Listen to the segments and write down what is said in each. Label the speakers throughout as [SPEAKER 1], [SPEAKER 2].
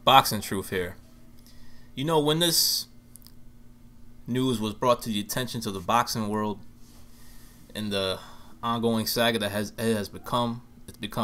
[SPEAKER 1] Boxing truth here. You know, when this news was brought to the attention to the boxing world and the ongoing saga that it's become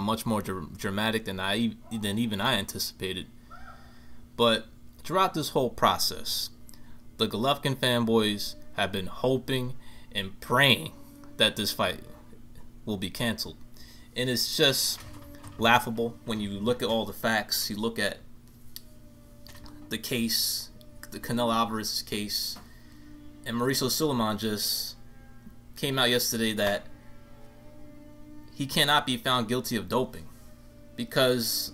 [SPEAKER 1] much more dramatic than even I anticipated. But throughout this whole process, the Golovkin fanboys have been hoping and praying that this fight will be canceled. And it's just laughable when you look at all the facts. You look at the case, the Canelo Alvarez case, and Mauricio Sulaiman just came out yesterday that he cannot be found guilty of doping because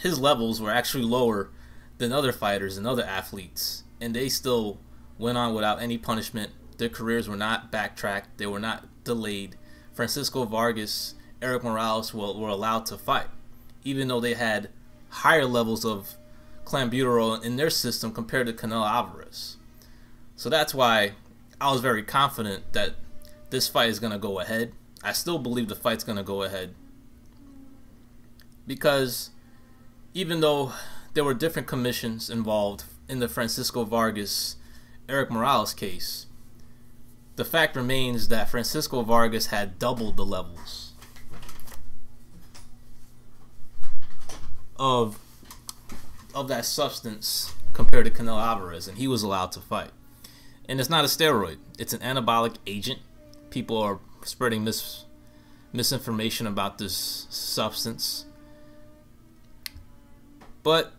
[SPEAKER 1] his levels were actually lower than other fighters and other athletes, and they still went on without any punishment. Their careers were not backtracked. They were not delayed. Francisco Vargas, Eric Morales were allowed to fight, even though they had higher levels of clenbuterol in their system compared to Canelo Alvarez. So that's why I was very confident that this fight is going to go ahead. I still believe the fight's going to go ahead because even though there were different commissions involved in the Francisco Vargas, Eric Morales case, the fact remains that Francisco Vargas had doubled the levels of that substance compared to Canelo Alvarez, and he was allowed to fight. And it's not a steroid. It's an anabolic agent. People are spreading misinformation about this substance. But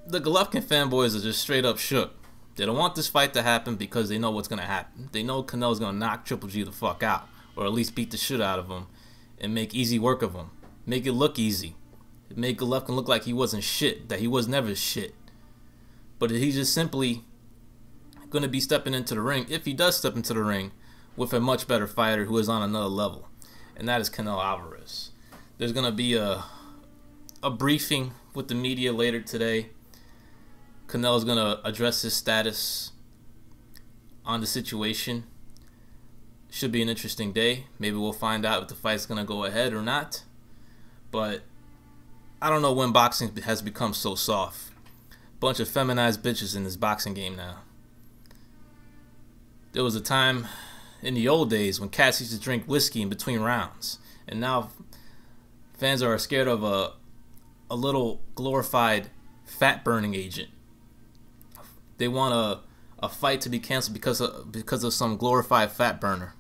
[SPEAKER 1] the Golovkin fanboys are just straight up shook. They don't want this fight to happen because they know what's going to happen. They know Canelo's going to knock Triple G the fuck out, or at least beat the shit out of him and make easy work of him. Make it look easy. Make Golovkin look like he wasn't shit, that he was never shit. But he's just simply going to be stepping into the ring, if he does step into the ring, with a much better fighter who is on another level, and that is Canelo Alvarez. There's going to be a briefing with the media later today. Canelo's going to address his status on the situation. Should be an interesting day. Maybe we'll find out if the fight's going to go ahead or not. But I don't know when boxing has become so soft. Bunch of feminized bitches in this boxing game now. There was a time in the old days when cats used to drink whiskey in between rounds, and now fans are scared of a little glorified fat burning agent. They want a fight to be canceled because of some glorified fat burner.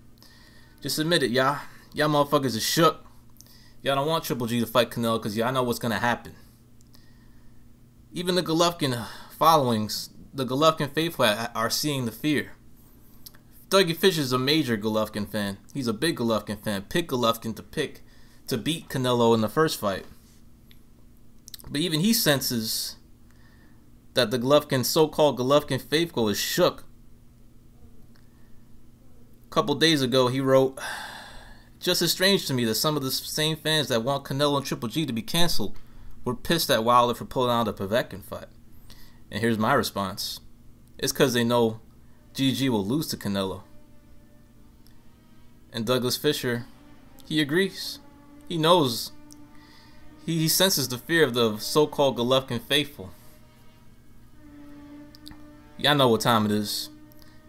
[SPEAKER 1] Just admit it, y'all. Y'all motherfuckers are shook. Y'all don't want Triple G to fight Canelo because y'all know what's gonna happen. Even the Golovkin followings, the Golovkin faithful are seeing the fear. Ggg Fisher's a major Golovkin fan. He's a big Golovkin fan. Pick Golovkin to beat Canelo in the first fight. But even he senses that the Golovkin, so-called Golovkin faithful is shook. A couple days ago, he wrote, "Just as strange to me that some of the same fans that want Canelo and Triple G to be canceled were pissed at Wilder for pulling out the Povetkin fight." And here's my response. It's because they know Ggg will lose to Canelo. And Douglas Fisher, he agrees. He knows. He senses the fear of the so-called Golovkin faithful. Y'all know what time it is.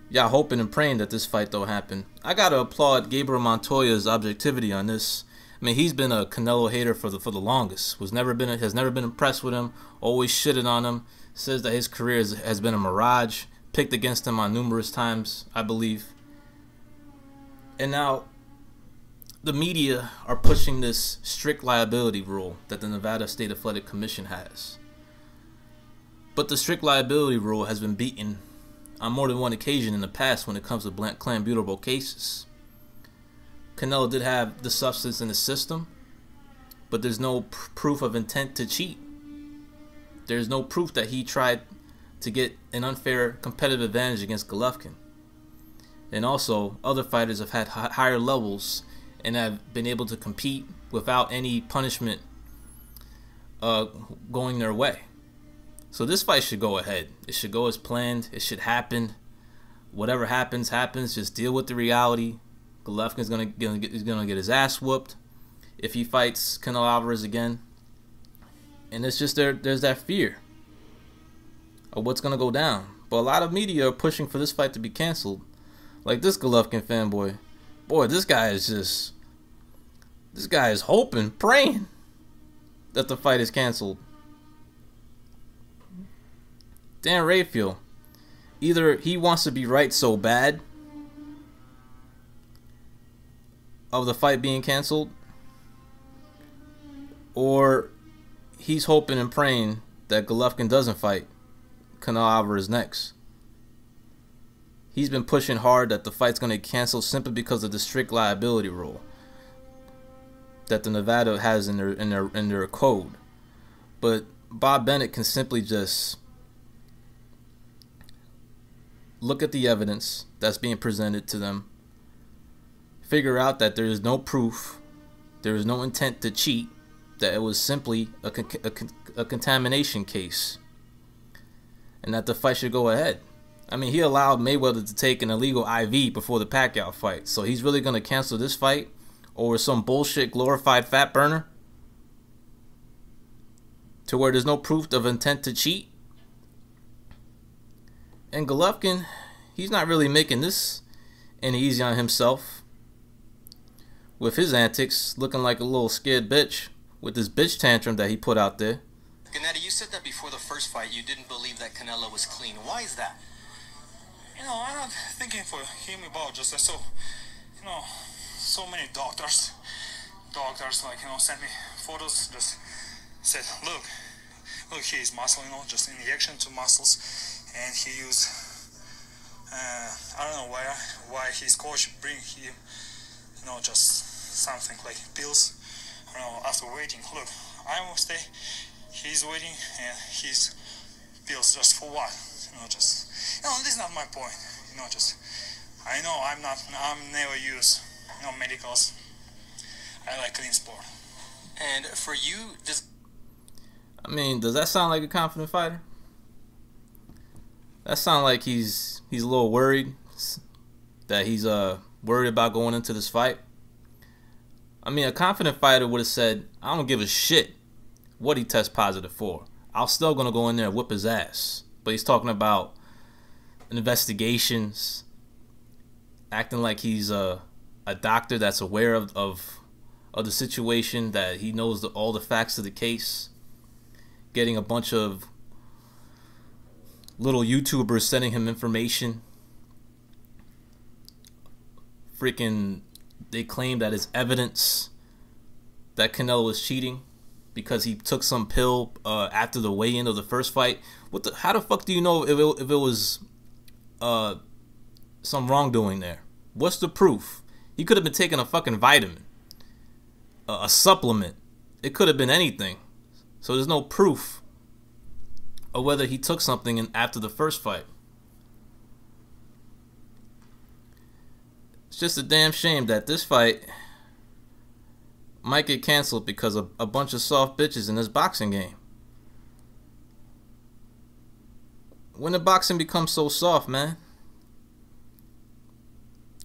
[SPEAKER 1] Y'all hoping and praying that this fight don't happen. I gotta applaud Gabriel Montoya's objectivity on this. I mean, he's been a Canelo hater for the longest. Has never been impressed with him. Always shitted on him. Says that his career has been a mirage. Picked against him on numerous times, I believe. And now the media are pushing this strict liability rule that the Nevada State Athletic Commission has. But the strict liability rule has been beaten on more than one occasion in the past when it comes to clenbuterol cases. Canelo did have the substance in the system, but there's no proof of intent to cheat. There's no proof that he tried to get an unfair competitive advantage against Golovkin. And also, other fighters have had higher levels and have been able to compete without any punishment going their way. So this fight should go ahead. It should go as planned. It should happen. Whatever happens, happens. Just deal with the reality. Golovkin's gonna get his ass whooped if he fights Canelo Alvarez again. And it's just there's that fear. of what's gonna go down. But a lot of media are pushing for this fight to be canceled. Like this Golovkin fanboy. Boy, this guy is hoping, praying that the fight is canceled. Dan Rafael. Either he wants to be right so bad of the fight being canceled, or he's hoping and praying that Golovkin doesn't fight Canelo Alvarez next. He's been pushing hard that the fight's going to cancel simply because of the strict liability rule that the Nevada has in their code. But Bob Bennett can simply just look at the evidence that's being presented to them, figure out that there is no proof, there is no intent to cheat, that it was simply a contamination case, and that the fight should go ahead. I mean, he allowed Mayweather to take an illegal IV before the Pacquiao fight, so he's really going to cancel this fight over some bullshit glorified fat burner to where there's no proof of intent to cheat? And Golovkin, he's not really making this any easy on himself with his antics, looking like a little scared bitch with this bitch tantrum that he put out there.
[SPEAKER 2] Gennady, you said that before the first fight you didn't believe that Canelo was clean. Why is that?
[SPEAKER 3] I'm not thinking for him about just I saw, so many doctors, sent me photos, just said, look, here is muscle, just injection to muscles, and he used, I don't know why his coach bring him, just something like pills, after waiting. Look, I will stay, he's waiting, and his pills just for what? This is not my point. I know I'm never use, medicals. I like clean sport.
[SPEAKER 2] And for you,
[SPEAKER 1] I mean, does that sound like a confident fighter? That sound like he's a little worried, that he's worried about going into this fight. I mean, a confident fighter would have said, I don't give a shit what he tests positive for. I'm still gonna go in there and whip his ass. But he's talking about investigations, acting like he's a doctor that's aware of the situation, that he knows all the facts of the case, getting a bunch of little YouTubers sending him information. Freaking, they claim that it's evidence that Canelo was cheating because he took some pill after the weigh-in of the first fight. How the fuck do you know if it was some wrongdoing there? What's the proof? He could have been taking a fucking vitamin, a supplement. It could have been anything. So there's no proof of whether he took something after the first fight. It's just a damn shame that this fight might get canceled because of a bunch of soft bitches in this boxing game. When did boxing become so soft, man?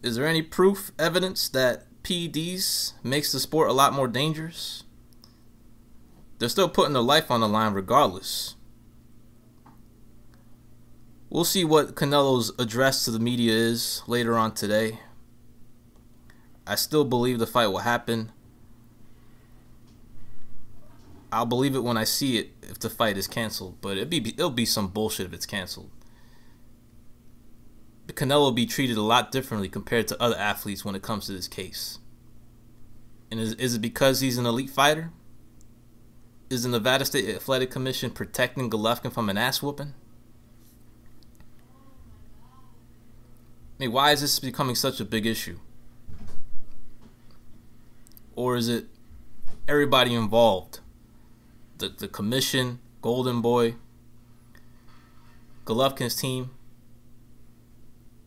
[SPEAKER 1] Is there any proof, evidence that PEDs makes the sport a lot more dangerous? They're still putting their life on the line regardless. We'll see what Canelo's address to the media is later on today. I still believe the fight will happen. I'll believe it when I see it if the fight is canceled, but it'll be some bullshit if it's canceled. Canelo will be treated a lot differently compared to other athletes when it comes to this case. And is it because he's an elite fighter? Is the Nevada State Athletic Commission protecting Golovkin from an ass whooping? I mean, why is this becoming such a big issue? Or is it everybody involved? The commission, Golden Boy, Golovkin's team,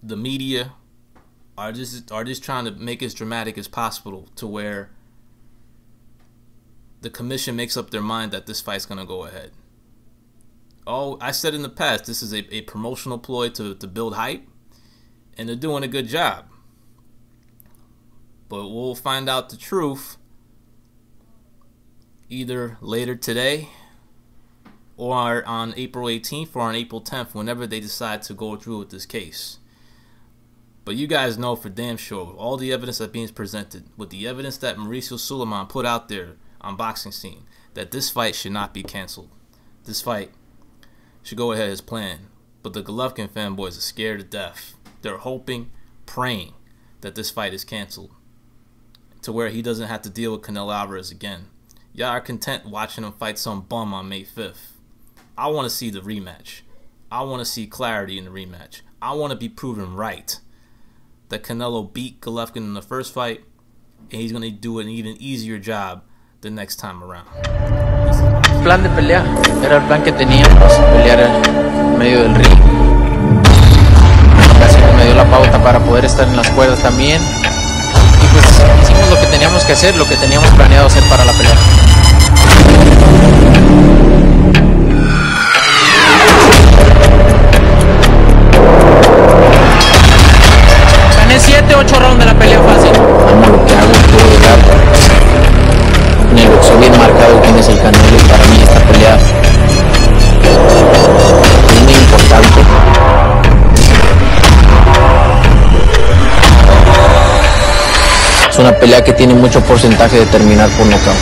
[SPEAKER 1] the media are just trying to make it as dramatic as possible to where the commission makes up their mind that this fight's gonna go ahead. Oh, I said in the past, this is a promotional ploy to build hype, and they're doing a good job. But we'll find out the truth either later today or on April 18th or on April 10th, whenever they decide to go through with this case. But you guys know for damn sure, with all the evidence that's being presented, with the evidence that Mauricio Suleiman put out there on Boxing Scene, that this fight should not be canceled. This fight should go ahead as planned. But the Golovkin fanboys are scared to death. They're hoping, praying that this fight is canceled, to where he doesn't have to deal with Canelo Alvarez again. Y'all are content watching him fight some bum on May 5th. I want to see the rematch. I want to see clarity in the rematch. I want to be proven right that Canelo beat Golovkin in the first fight, and he's going to do an even easier job the next time around.
[SPEAKER 4] Plan de pelea, era el plan que teníamos, pelear en medio del ring. Casi me dio la pauta para poder estar en las cuerdas también. Y pues hicimos lo que teníamos que hacer, lo que teníamos planeado hacer para la pelea. Gané 7-8 rounds de la pelea fácil. Amo lo que hago, puedo llegar. En el boxeo bien marcado quién es el Canelo, y para mí esta pelea es muy importante. Es una pelea que tiene mucho porcentaje de terminar por nocaut.